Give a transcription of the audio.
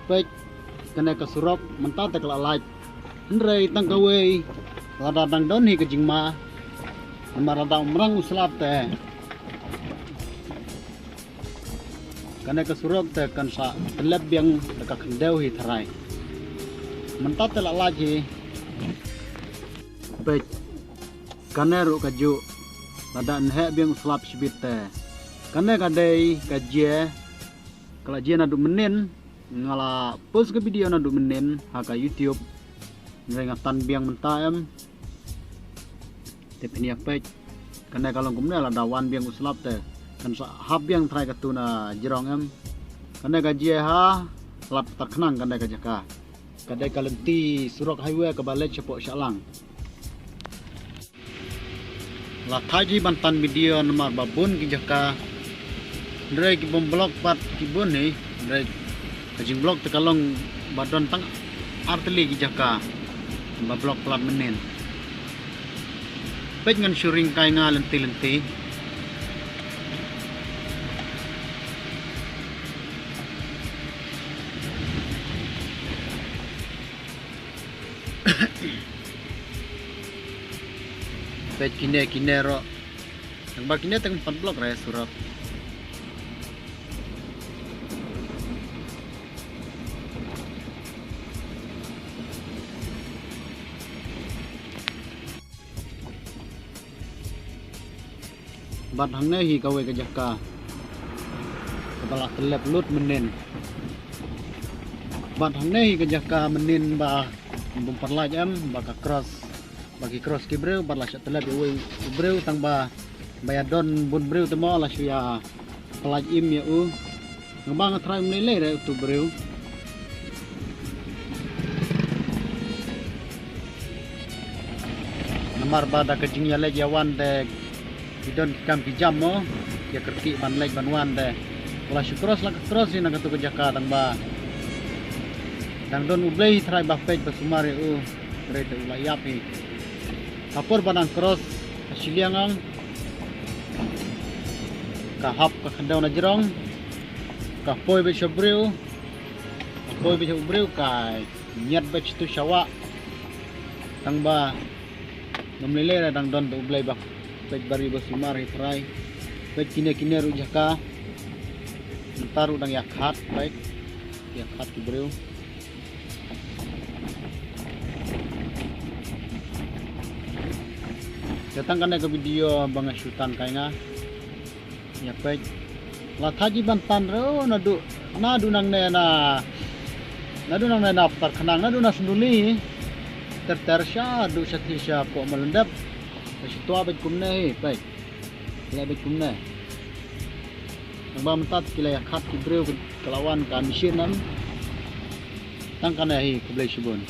pek kena kesurok mentah tak lalai Andre tang kawe rada tang don hi kejingma nama rada umrang uslap teh kena kesurok teh kan sa telep yang dekat kendau hi terai mentah tak lalai pek kena ru kaju rada nhek biang uslap sibit teh kena kadai kajie kalau dia nak menin ngala post ke video nak menin haka YouTube ngatan biang mentam tepeni apa kena kalau kumne la dawan biang uslap teh kan hab biang try katuna jerong em kena gaji ha lap terkenang kena gajaka kadai kalenti surok highway ke balik cepok syalang la thaji bantan video nomor babun kijaka Ndrai ki blok pat kibun ni ndrai kajing blok tekalong badon tang arteli ki jaka ba blok plat menen pej ngan syuring kai nga lenti pej kine ro tang ba kine tang 4 blok ra surat bat hangna hi kawe ke jaka kepala telep lut menen bat hangna hi ke jaka menen ba memperlaj am baka cross bagi cross ki breu bat la telep we breu tang ba bayadon bun breu temo la sia pelaj im ya ngabang try menele re tu breu nomor bada kejing ya le jawan de Idon kam kijam mo ya kerti ban leg banwan deh kalau syukros lah cross ni nak tu kejaka tang ba tang don ublei try ba page basumar rete ulayap ni kapor banang cross asiliangang kahap ka kendau na jerong ka poi be shobreu kai nyat be tu syawa tang ba nomlele dang don tu ublei ba pek bari basumar hitrai pek kine ru jaka taruh dang yakhat pek yakhat kibreu datang kan ke video bang syutan kainga ya pek la thaji bantan ro nadu nang na aftar khanang nadu na sunduli tersya du satisya po melendap Situa bet kumne baik. Kila bet kumne. Nang mentat kila yakhat kibreu kelawan kan mesin nan. Tang kana hi kublai subun.